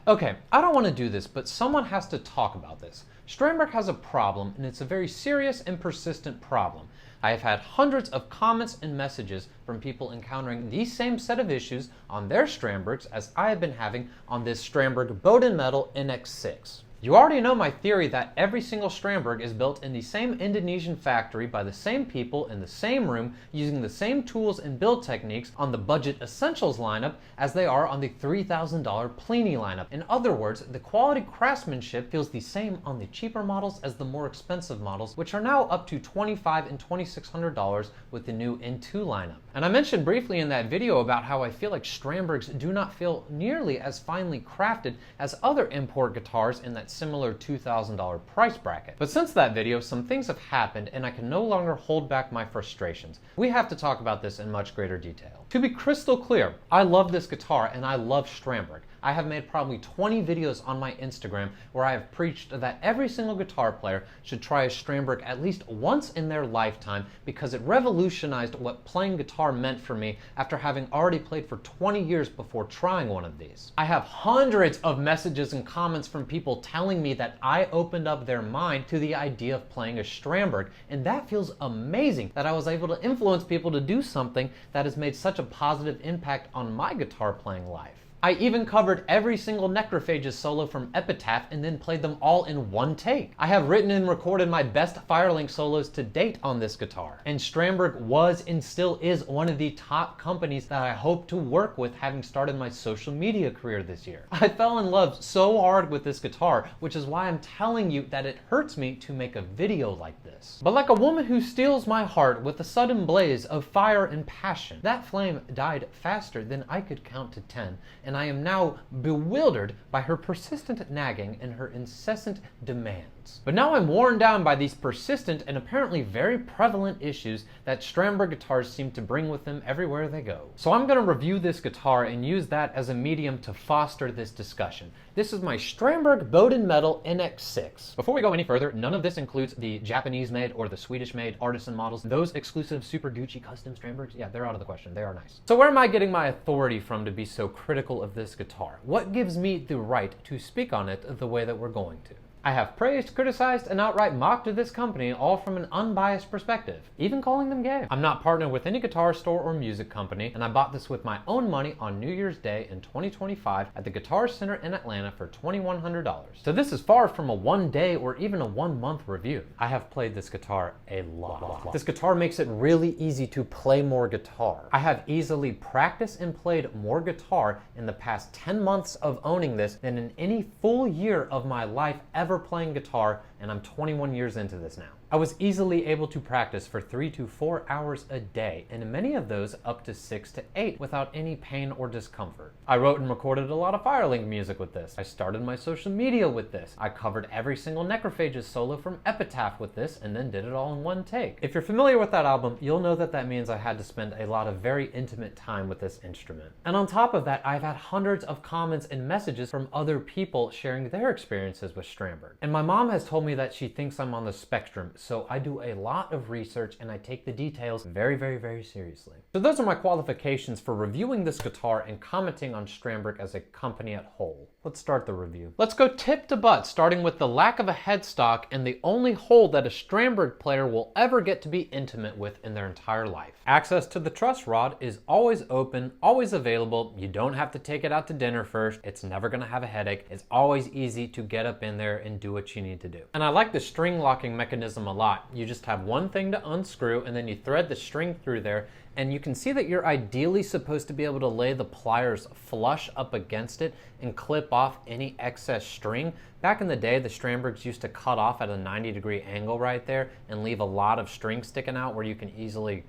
Okay, I don't want to do this, but someone has to talk about this. Strandberg has a problem, and it's a very serious and persistent problem. I have had hundreds of comments and messages from people encountering the same set of issues on their Strandbergs as I have been having on this Strandberg Bowden Metal NX6. You already know my theory that every single Strandberg is built in the same Indonesian factory by the same people in the same room using the same tools and build techniques on the Budget Essentials lineup as they are on the $3,000 Pliny lineup. In other words, the quality craftsmanship feels the same on the cheaper models as the more expensive models, which are now up to $2,500 and $2,600 with the new N2 lineup. And I mentioned briefly in that video about how I feel like Strandbergs do not feel nearly as finely crafted as other import guitars in that similar $2,000 price bracket. But since that video, some things have happened and I can no longer hold back my frustrations. We have to talk about this in much greater detail. To be crystal clear, I love this guitar and I love Strandberg. I have made probably 20 videos on my Instagram where I have preached that every single guitar player should try a Strandberg at least once in their lifetime because it revolutionized what playing guitar meant for me after having already played for 20 years before trying one of these. I have hundreds of messages and comments from people telling me that I opened up their mind to the idea of playing a Strandberg, and that feels amazing that I was able to influence people to do something that has made such a positive impact on my guitar playing life. I even covered every single Necrophages solo from Epitaph and then played them all in one take. I have written and recorded my best Firelink solos to date on this guitar. And Strandberg was and still is one of the top companies that I hope to work with, having started my social media career this year. I fell in love so hard with this guitar, which is why I'm telling you that it hurts me to make a video like this. But like a woman who steals my heart with a sudden blaze of fire and passion, that flame died faster than I could count to 10, and I am now bewildered by her persistent nagging and her incessant demands. But now I'm worn down by these persistent and apparently very prevalent issues that Strandberg guitars seem to bring with them everywhere they go. So I'm going to review this guitar and use that as a medium to foster this discussion. This is my Strandberg Bowden Metal NX6. Before we go any further, none of this includes the Japanese-made or the Swedish-made artisan models. Those exclusive Super Gucci custom Strandbergs, yeah, they're out of the question. They are nice. So where am I getting my authority from to be so critical of this guitar? What gives me the right to speak on it the way that we're going to? I have praised, criticized, and outright mocked this company, all from an unbiased perspective, even calling them gay. I'm not partnered with any guitar store or music company, and I bought this with my own money on New Year's Day in 2025 at the Guitar Center in Atlanta for $2,100. So this is far from a one-day or even a one-month review. I have played this guitar a lot. This guitar makes it really easy to play more guitar. I have easily practiced and played more guitar in the past 10 months of owning this than in any full year of my life ever playing guitar, and I'm 21 years into this now. I was easily able to practice for 3 to 4 hours a day, and in many of those up to 6 to 8 without any pain or discomfort. I wrote and recorded a lot of Firelink music with this. I started my social media with this. I covered every single Necrophages solo from Epitaph with this, and then did it all in one take. If you're familiar with that album, you'll know that that means I had to spend a lot of very intimate time with this instrument. And on top of that, I've had hundreds of comments and messages from other people sharing their experiences with Strandberg. And my mom has told me that she thinks I'm on the spectrum, so I do a lot of research and I take the details very, very, very seriously. So those are my qualifications for reviewing this guitar and commenting on Strandberg as a company at whole. Let's start the review. Let's go tip to butt, starting with the lack of a headstock and the only hole that a Strandberg player will ever get to be intimate with in their entire life. Access to the truss rod is always open, always available. You don't have to take it out to dinner first. It's never gonna have a headache. It's always easy to get up in there and do what you need to do. And I like the string locking mechanism a lot. You just have one thing to unscrew and then you thread the string through there, and you can see that you're ideally supposed to be able to lay the pliers flush up against it and clip off any excess string. Back in the day, the Strandbergs used to cut off at a 90-degree angle right there and leave a lot of string sticking out where you can easily,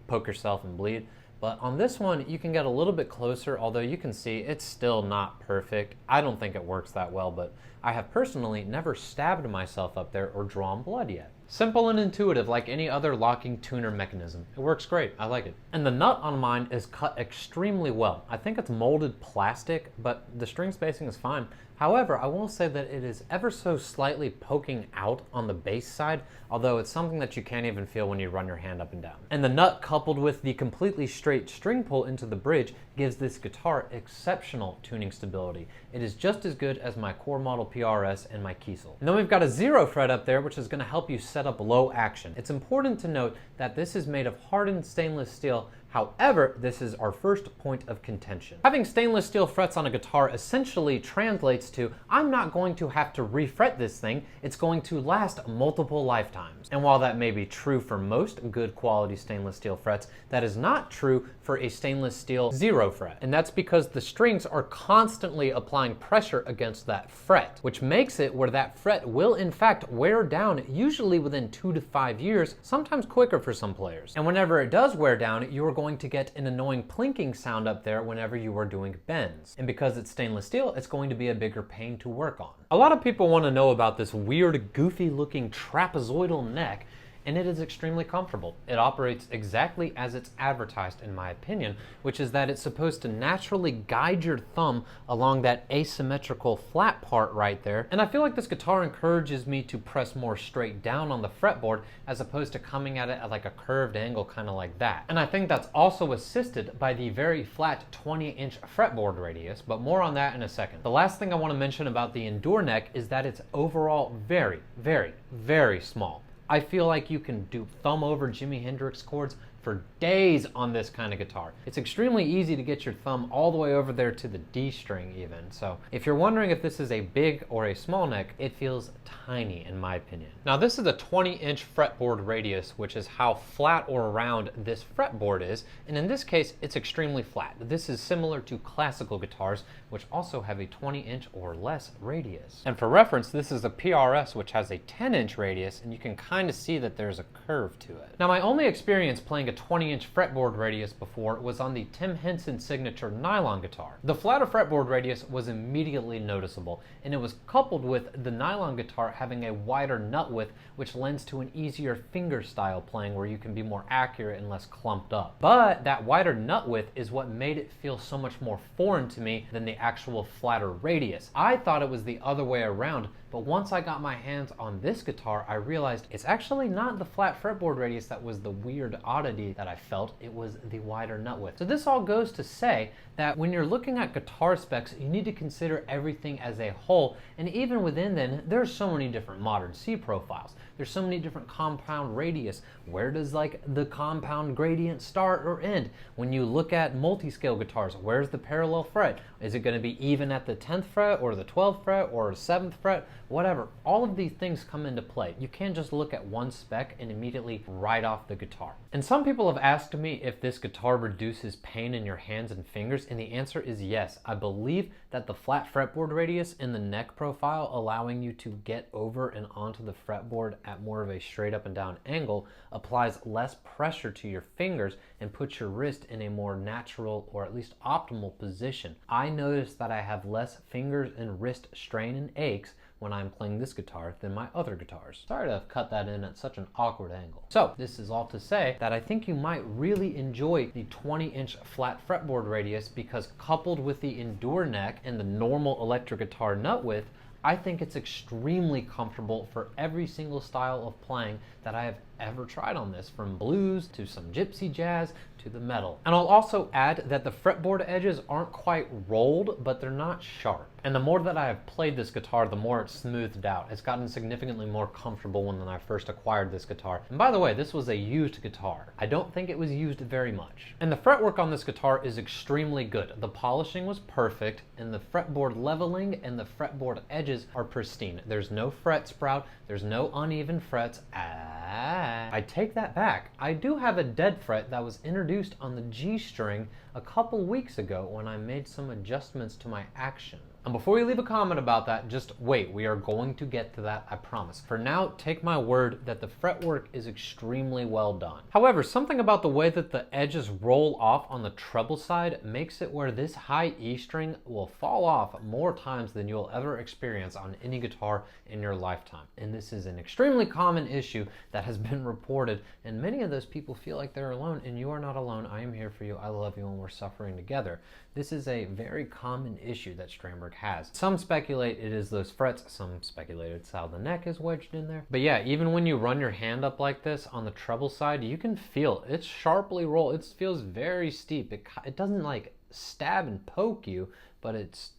poke yourself and bleed. But on this one, you can get a little bit closer, although you can see it's still not perfect. I don't think it works that well, but I have personally never stabbed myself up there or drawn blood yet. Simple and intuitive like any other locking tuner mechanism. It works great, I like it. And the nut on mine is cut extremely well. I think it's molded plastic, but the string spacing is fine. However, I will say that it is ever so slightly poking out on the base side, although it's something that you can't even feel when you run your hand up and down. And the nut coupled with the completely straight string pull into the bridge gives this guitar exceptional tuning stability. It is just as good as my core model PRS and my Kiesel. And then we've got a 0 fret up there, which is going to help you set up low action. It's important to note that this is made of hardened stainless steel. However, this is our first point of contention. Having stainless steel frets on a guitar essentially translates to, I'm not going to have to refret this thing, it's going to last multiple lifetimes. And while that may be true for most good quality stainless steel frets, that is not true for a stainless steel 0 fret. And that's because the strings are constantly applying pressure against that fret, which makes it where that fret will in fact wear down, usually within 2 to 5 years, sometimes quicker for some players. And whenever it does wear down, you are going to get an annoying plinking sound up there whenever you are doing bends. And because it's stainless steel, it's going to be a bigger pain to work on. A lot of people want to know about this weird, goofy looking trapezoidal neck, and it is extremely comfortable. It operates exactly as it's advertised, in my opinion, which is that it's supposed to naturally guide your thumb along that asymmetrical flat part right there. And I feel like this guitar encourages me to press more straight down on the fretboard as opposed to coming at it at like a curved angle, kind of like that. And I think that's also assisted by the very flat 20-inch fretboard radius, but more on that in a second. The last thing I want to mention about the Endure neck is that it's overall very, very, very small. I feel like you can do thumb over Jimi Hendrix chords for days on this kind of guitar. It's extremely easy to get your thumb all the way over there to the D string even. So if you're wondering if this is a big or a small neck, it feels tiny in my opinion. Now this is a 20-inch fretboard radius, which is how flat or round this fretboard is. And in this case, it's extremely flat. This is similar to classical guitars, which also have a 20-inch or less radius. And for reference, this is a PRS, which has a 10-inch radius, and you can kind of see that there's a curve to it. Now my only experience playing a 20-inch fretboard radius before was on the Tim Henson signature nylon guitar. The flatter fretboard radius was immediately noticeable, and it was coupled with the nylon guitar having a wider nut width, which lends to an easier finger style playing where you can be more accurate and less clumped up. But that wider nut width is what made it feel so much more foreign to me than the actual flatter radius. I thought it was the other way around, but once I got my hands on this guitar, I realized it's actually not the flat fretboard radius that was the weird oddity that I felt, it was the wider nut width. So this all goes to say that when you're looking at guitar specs, you need to consider everything as a whole, and even within then, there's so many different modern C profiles. There's so many different compound radius. Where does like the compound gradient start or end? When you look at multi-scale guitars, where's the parallel fret? Is it going to be even at the 10th fret or the 12th fret or 7th fret? Whatever. All of these things come into play. You can't just look at one spec and immediately write off the guitar. And some people have asked me if this guitar reduces pain in your hands and fingers, and the answer is yes. I believe that the flat fretboard radius in the neck profile, allowing you to get over and onto the fretboard at more of a straight up and down angle, applies less pressure to your fingers and puts your wrist in a more natural or at least optimal position. I notice that I have less fingers and wrist strain and aches when I'm playing this guitar than my other guitars. Sorry to have cut that in at such an awkward angle. So this is all to say that I think you might really enjoy the 20-inch flat fretboard radius, because coupled with the Endure neck and the normal electric guitar nut width, I think it's extremely comfortable for every single style of playing that I have ever tried on this, from blues to some gypsy jazz to the metal. And I'll also add that the fretboard edges aren't quite rolled, but they're not sharp. And the more that I have played this guitar, the more it's smoothed out. It's gotten significantly more comfortable when I first acquired this guitar. And by the way, this was a used guitar. I don't think it was used very much. And the fretwork on this guitar is extremely good. The polishing was perfect, and the fretboard leveling and the fretboard edges are pristine. There's no fret sprout, there's no uneven frets. I take that back. I do have a dead fret that was introduced on the G string a couple weeks ago when I made some adjustments to my action. And before you leave a comment about that, just wait, we are going to get to that, I promise. For now, take my word that the fretwork is extremely well done. However, something about the way that the edges roll off on the treble side makes it where this high E string will fall off more times than you'll ever experience on any guitar in your lifetime. And this is an extremely common issue that has been reported, and many of those people feel like they're alone, and you are not alone. I am here for you. I love you, and we're suffering together. This is a very common issue that Strandberg has. Some speculate it is those frets, some speculate it's how the neck is wedged in there. But yeah, even when you run your hand up like this on the treble side, you can feel it's sharply rolled. It feels very steep. It doesn't like stab and poke you, but it's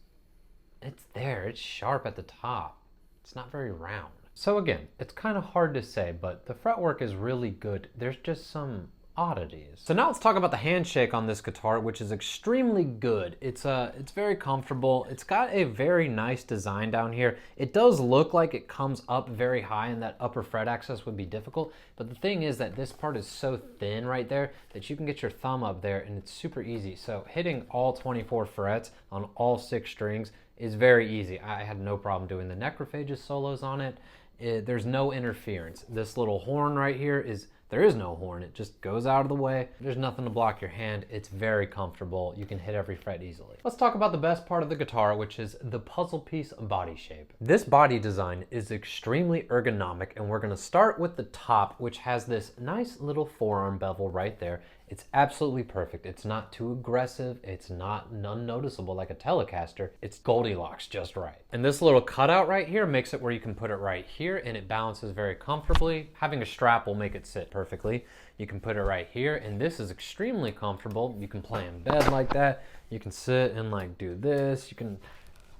there. It's sharp at the top. It's not very round. So again, it's kind of hard to say, but the fretwork is really good. There's just some oddities. So now let's talk about the handshake on this guitar, which is extremely good. It's very comfortable. It's got a very nice design down here. It does look like it comes up very high and that upper fret access would be difficult, but the thing is that this part is so thin right there that you can get your thumb up there and it's super easy. So hitting all 24 frets on all 6 strings is very easy. I had no problem doing the necrophages solos on it. There's no interference. This little horn right here there is no horn. It just goes out of the way. There's nothing to block your hand. It's very comfortable. You can hit every fret easily. Let's talk about the best part of the guitar, which is the puzzle piece body shape. This body design is extremely ergonomic, and we're gonna start with the top, which has this nice little forearm bevel right there. It's absolutely perfect. It's not too aggressive. It's not unnoticeable like a Telecaster. It's Goldilocks just right. And this little cutout right here makes it where you can put it right here and it balances very comfortably. Having a strap will make it sit perfectly. You can put it right here, and this is extremely comfortable. You can play in bed like that. You can sit and like do this. You can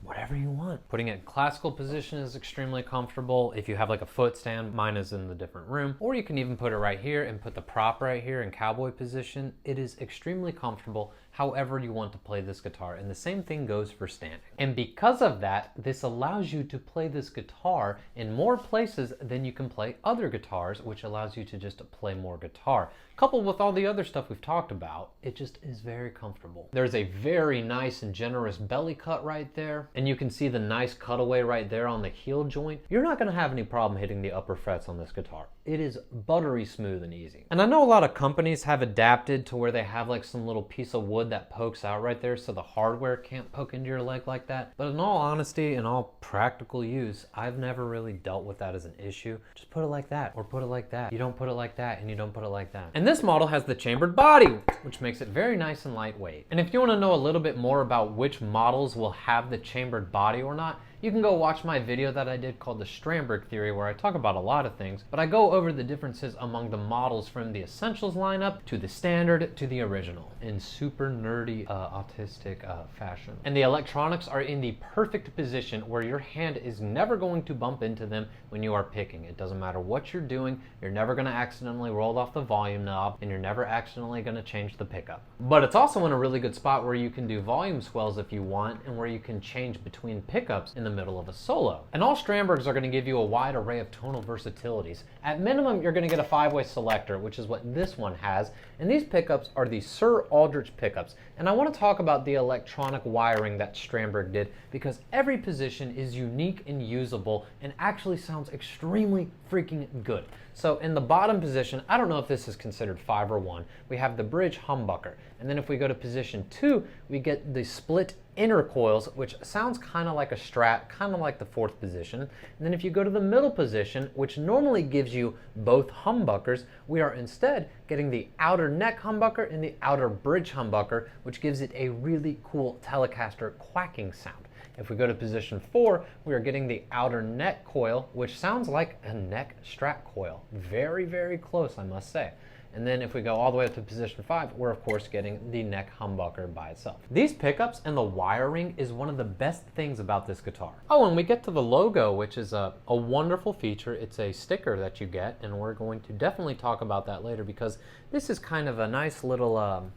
whatever you want. Putting it in classical position is extremely comfortable. If you have like a foot stand, mine is in the different room, or you can even put it right here and put the prop right here in cowboy position. It is extremely comfortable however you want to play this guitar, and the same thing goes for standing. And because of that, this allows you to play this guitar in more places than you can play other guitars, which allows you to just play more guitar. Coupled with all the other stuff we've talked about, it just is very comfortable. There's a very nice and generous belly cut right there, and you can see the nice cutaway right there on the heel joint. You're not gonna have any problem hitting the upper frets on this guitar. It is buttery smooth and easy. And I know a lot of companies have adapted to where they have like some little piece of wood that pokes out right there so the hardware can't poke into your leg like that. But in all honesty, in all practical use, I've never really dealt with that as an issue. Just put it like that, or put it like that. You don't put it like that, and you don't put it like that. And this model has the chambered body, which makes it very nice and lightweight. And if you want to know a little bit more about which models will have the chambered body or not, you can go watch my video that I did called the Strandberg theory, where I talk about a lot of things, but I go over the differences among the models from the Essentials lineup to the Standard to the original in super nerdy, autistic fashion. And the electronics are in the perfect position where your hand is never going to bump into them when you are picking. It doesn't matter what you're doing, you're never going to accidentally roll off the volume knob, and you're never accidentally going to change the pickup. But it's also in a really good spot where you can do volume swells if you want, and where you can change between pickups in the middle of a solo. And all Strandbergs are going to give you a wide array of tonal versatilities. At minimum, you're going to get a 5-way selector, which is what this one has, and these pickups are the Sir Aldrich pickups. And I want to talk about the electronic wiring that Strandberg did, because every position is unique and usable and actually sounds extremely freaking good. So in the bottom position, I don't know if this is considered 5 or 1, we have the bridge humbucker. And then if we go to position 2, we get the split inner coils, which sounds kind of like a Strat, kind of like the 4th position. And then if you go to the middle position, which normally gives you both humbuckers, we are instead getting the outer neck humbucker and the outer bridge humbucker, which gives it a really cool Telecaster quacking sound. If we go to position 4, we are getting the outer neck coil, which sounds like a neck Strat coil. Very, very close, I must say. And then if we go all the way up to position 5, we're of course getting the neck humbucker by itself. These pickups and the wiring is one of the best things about this guitar. Oh, and we get to the logo, which is a wonderful feature. It's a sticker that you get, and we're going to definitely talk about that later, because this is kind of a nice little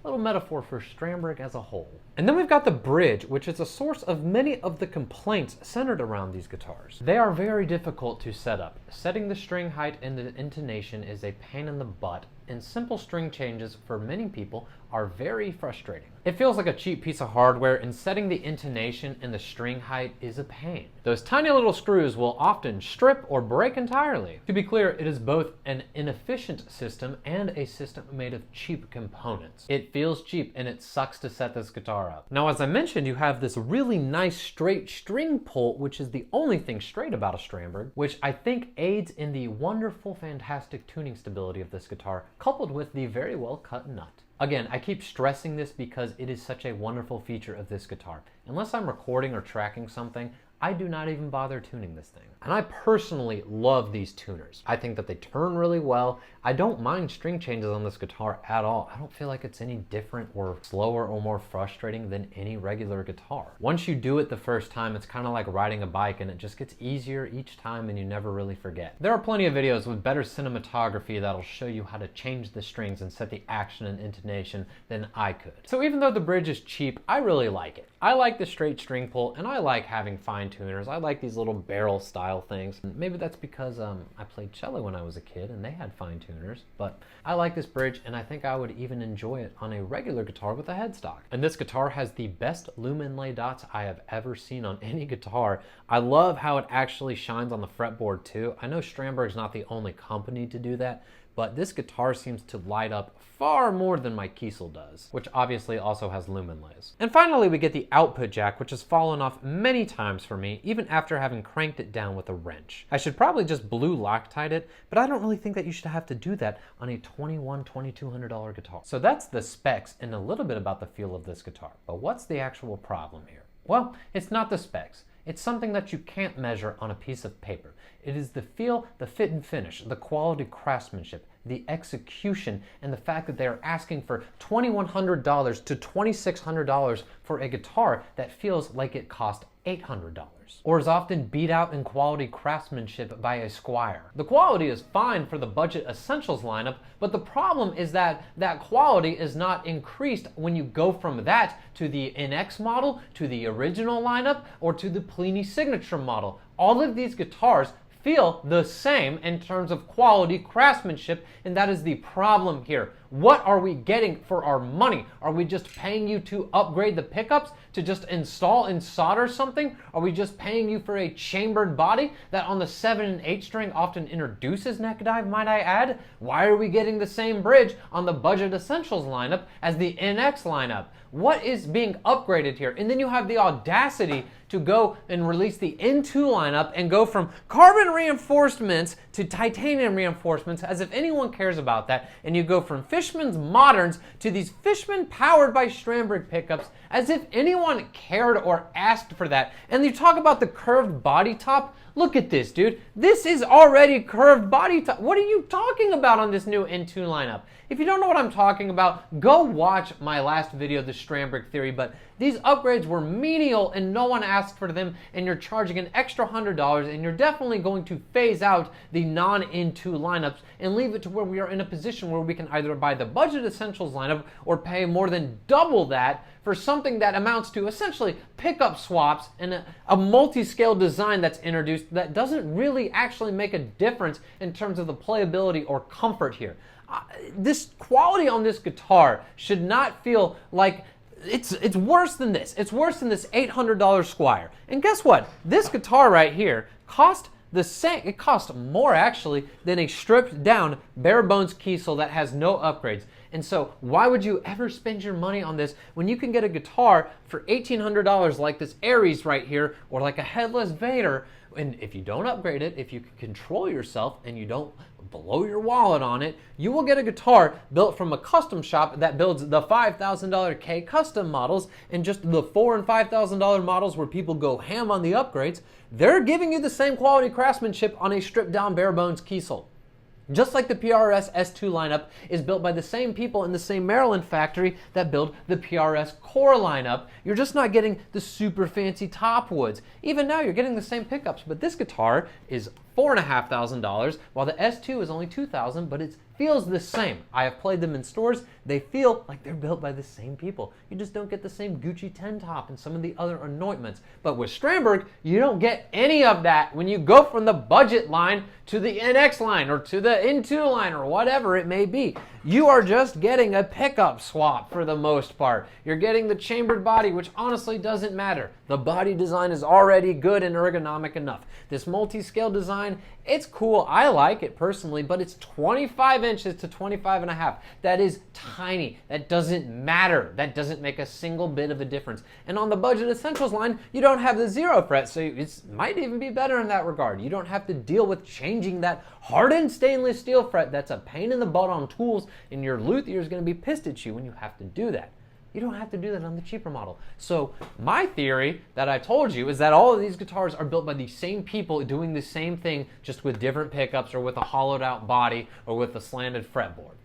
metaphor for Strandberg as a whole. And then we've got the bridge, which is a source of many of the complaints centered around these guitars. They are very difficult to set up. Setting the string height and the intonation is a pain in the butt, and simple string changes for many people are very frustrating. It feels like a cheap piece of hardware, and setting the intonation and the string height is a pain. Those tiny little screws will often strip or break entirely. To be clear, it is both an inefficient system and a system made of cheap components. It feels cheap and it sucks to set this guitar up. Now, as I mentioned, you have this really nice straight string pull, which is the only thing straight about a Strandberg, which I think aids in the wonderful, fantastic tuning stability of this guitar, coupled with the very well cut nut. Again, I keep stressing this because it is such a wonderful feature of this guitar. Unless I'm recording or tracking something, I do not even bother tuning this thing. And I personally love these tuners. I think that they turn really well. I don't mind string changes on this guitar at all. I don't feel like it's any different or slower or more frustrating than any regular guitar. Once you do it the first time, it's kind of like riding a bike, and it just gets easier each time and you never really forget. There are plenty of videos with better cinematography that'll show you how to change the strings and set the action and intonation than I could. So even though the bridge is cheap, I really like it. I like the straight string pull, and I like having fine tuners. I like these little barrel style things. And maybe that's because I played cello when I was a kid and they had fine tuners, but I like this bridge, and I think I would even enjoy it on a regular guitar with a headstock. And this guitar has the best lumen lay dots I have ever seen on any guitar. I love how it actually shines on the fretboard too. I know Strandberg's not the only company to do that, but this guitar seems to light up far more than my Kiesel does, which obviously also has lumen lays. And finally, we get the output jack, which has fallen off many times for me, even after having cranked it down with a wrench. I should probably just blue Loctite it, but I don't really think that you should have to do that on a $2,200 guitar. So that's the specs and a little bit about the feel of this guitar. But what's the actual problem here? Well, it's not the specs. It's something that you can't measure on a piece of paper. It is the feel, the fit and finish, the quality craftsmanship, the execution, and the fact that they're asking for $2,100 to $2,600 for a guitar that feels like it cost $800, or is often beat out in quality craftsmanship by a Squier. The quality is fine for the budget essentials lineup, but the problem is that that quality is not increased when you go from that to the NX model, to the original lineup, or to the Pliny signature model. All of these guitars feel the same in terms of quality craftsmanship, and that is the problem here. What are we getting for our money? Are we just paying you to upgrade the pickups, to just install and solder something? Are we just paying you for a chambered body that on the 7 and 8 string often introduces neck dive, might I add? Why are we getting the same bridge on the Budget Essentials lineup as the NX lineup? What is being upgraded here? And then you have the audacity to go and release the N2 lineup and go from carbon reinforcements to titanium reinforcements, as if anyone cares about that. And you go from Fishman's Moderns to these Fishman powered by Strandberg pickups, as if anyone cared or asked for that. And you talk about the curved body top. Look at this, dude. This is already curved body top. What are you talking about on this new N2 lineup? If you don't know what I'm talking about, go watch my last video, The Strandberg Theory, but these upgrades were menial and no one asked for them, and you're charging an extra $100, and you're definitely going to phase out the non-N2 lineups and leave it to where we are in a position where we can either buy the Budget Essentials lineup or pay more than double that for something that amounts to essentially pickup swaps and a multi-scale design that's introduced that doesn't really actually make a difference in terms of the playability or comfort here. This quality on this guitar should not feel like it's worse than this. It's worse than this $800 Squier. And guess what? This guitar right here cost the same. It cost more actually than a stripped down bare bones Kiesel that has no upgrades. And so why would you ever spend your money on this when you can get a guitar for $1,800 like this Aries right here, or like a headless Vader? And if you don't upgrade it, if you can control yourself and you don't blow your wallet on it, you will get a guitar built from a custom shop that builds the $5,000 K custom models, and just the $4,000 and $5,000 models where people go ham on the upgrades. They're giving you the same quality craftsmanship on a stripped down bare bones Kiesel. Just like the PRS S2 lineup is built by the same people in the same Maryland factory that build the PRS Core lineup, you're just not getting the super fancy top woods. Even now, you're getting the same pickups, but this guitar is $4,500, while the S2 is only $2,000, but it's feels the same. I have played them in stores. They feel like they're built by the same people. You just don't get the same Gucci 10 top and some of the other anointments. But with Strandberg, you don't get any of that when you go from the budget line to the NX line or to the N2 line or whatever it may be. You are just getting a pickup swap for the most part. You're getting the chambered body, which honestly doesn't matter. The body design is already good and ergonomic enough. This multi-scale design, it's cool. I like it personally, but it's 25 inches to 25 and a half. That is tiny. That doesn't matter. That doesn't make a single bit of a difference. And on the Budget Essentials line, you don't have the 0 fret, so it might even be better in that regard. You don't have to deal with changing that hardened stainless steel fret. That's a pain in the butt on tools, and your luthier is going to be pissed at you when you have to do that. You don't have to do that on the cheaper model. So my theory that I told you is that all of these guitars are built by the same people doing the same thing, just with different pickups or with a hollowed out body or with a slanted fretboard.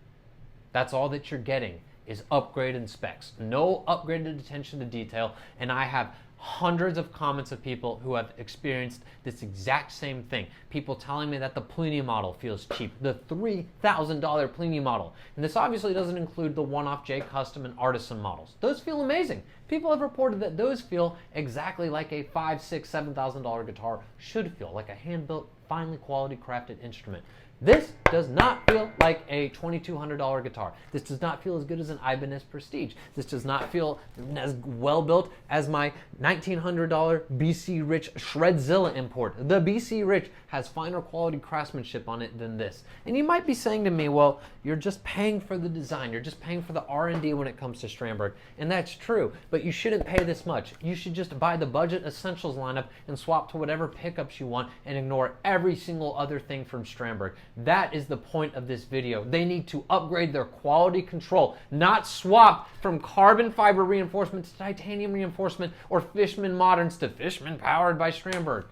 That's all that you're getting is upgraded specs. No upgraded attention to detail. And I have hundreds of comments of people who have experienced this exact same thing. People telling me that the Pliny model feels cheap, the $3,000 Pliny model. And this obviously doesn't include the one-off J Custom and Artisan models. Those feel amazing. People have reported that those feel exactly like a $5,000, $6,000, $7,000 guitar should feel, like a hand-built, finely quality crafted instrument. This does not feel like a $2,200 guitar. This does not feel as good as an Ibanez Prestige. This does not feel as well built as my $1,900 BC Rich Shredzilla import. The BC Rich has finer quality craftsmanship on it than this. And you might be saying to me, well, you're just paying for the design. You're just paying for the R&D when it comes to Strandberg. And that's true, but you shouldn't pay this much. You should just buy the Budget Essentials lineup and swap to whatever pickups you want and ignore every single other thing from Strandberg. That is the point of this video. They need to upgrade their quality control, not swap from carbon fiber reinforcement to titanium reinforcement or Fishman Moderns to Fishman powered by Strandberg.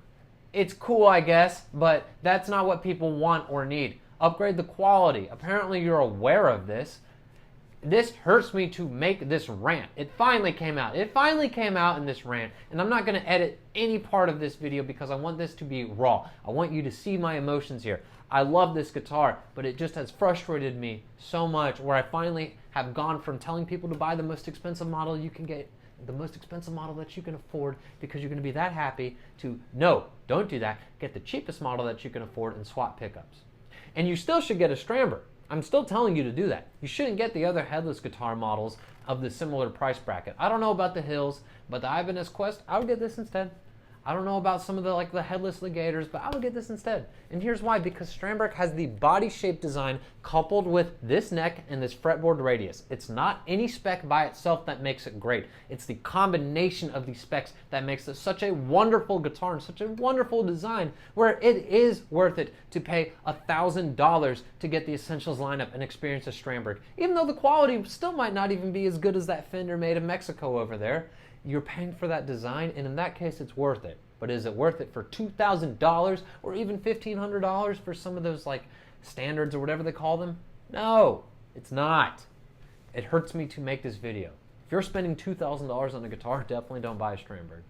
It's cool, I guess, but that's not what people want or need. Upgrade the quality. Apparently you're aware of this. This hurts me to make this rant. It finally came out. It finally came out in this rant, and I'm not going to edit any part of this video because I want this to be raw. I want you to see my emotions here. I love this guitar, but it just has frustrated me so much where I finally have gone from telling people to buy the most expensive model you can get, the most expensive model that you can afford because you're going to be that happy, to no, don't do that. Get the cheapest model that you can afford and swap pickups. And you still should get a Strandberg. I'm still telling you to do that. You shouldn't get the other headless guitar models of the similar price bracket. I don't know about the Hills, but the Ibanez Quest, I would get this instead. I don't know about some of the headless Legators, but I would get this instead. And here's why, because Strandberg has the body shape design coupled with this neck and this fretboard radius. It's not any spec by itself that makes it great. It's the combination of these specs that makes it such a wonderful guitar and such a wonderful design where it is worth it to pay $1,000 to get the Essentials lineup and experience a Strandberg. Even though the quality still might not even be as good as that Fender made in Mexico over there. You're paying for that design, and in that case, it's worth it. But is it worth it for $2,000 or even $1,500 for some of those standards or whatever they call them? No, it's not. It hurts me to make this video. If you're spending $2,000 on a guitar, definitely don't buy a Strandberg.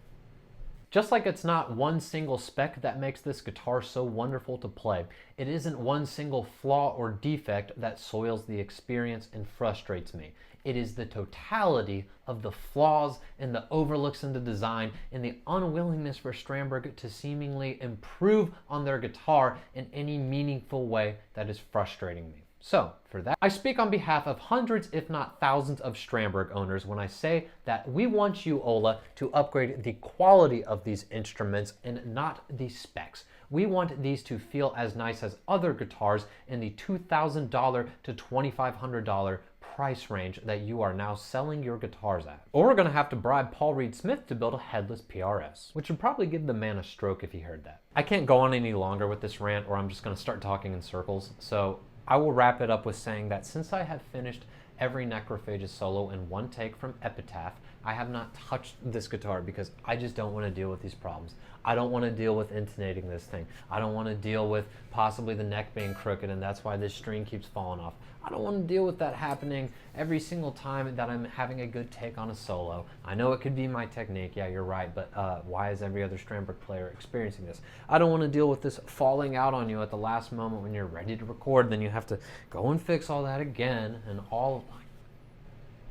Just like it's not one single spec that makes this guitar so wonderful to play, it isn't one single flaw or defect that soils the experience and frustrates me. It is the totality of the flaws and the overlooks in the design and the unwillingness for Strandberg to seemingly improve on their guitar in any meaningful way that is frustrating me. So, for that, I speak on behalf of hundreds, if not thousands, of Strandberg owners when I say that we want you, Ola, to upgrade the quality of these instruments and not the specs. We want these to feel as nice as other guitars in the $2,000 to $2,500 price range that you are now selling your guitars at. Or we're going to have to bribe Paul Reed Smith to build a headless PRS, which would probably give the man a stroke if he heard that. I can't go on any longer with this rant or I'm just going to start talking in circles, so I will wrap it up with saying that since I have finished every Necrophagus solo in one take from Epitaph, I have not touched this guitar because I just don't want to deal with these problems. I don't want to deal with intonating this thing. I don't want to deal with possibly the neck being crooked and that's why this string keeps falling off. I don't want to deal with that happening every single time that I'm having a good take on a solo. I know it could be my technique, yeah, you're right, but why is every other Strandberg player experiencing this? I don't want to deal with this falling out on you at the last moment when you're ready to record, then you have to go and fix all that again and all.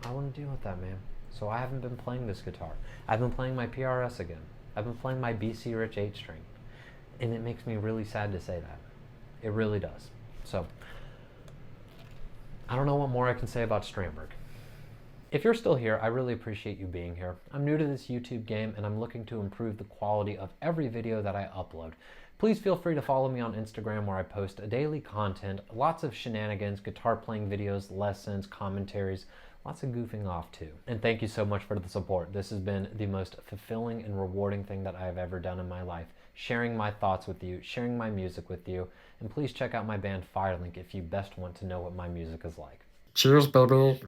I want to deal with that, man. So I haven't been playing this guitar. I've been playing my PRS again. I've been playing my BC Rich 8 string. And it makes me really sad to say that. It really does. So, I don't know what more I can say about Strandberg. If you're still here, I really appreciate you being here. I'm new to this YouTube game and I'm looking to improve the quality of every video that I upload. Please feel free to follow me on Instagram where I post daily content, lots of shenanigans, guitar playing videos, lessons, commentaries, lots of goofing off too. And thank you so much for the support. This has been the most fulfilling and rewarding thing that I have ever done in my life. Sharing my thoughts with you, sharing my music with you, and please check out my band Firelink if you best want to know what my music is like. Cheers, baby.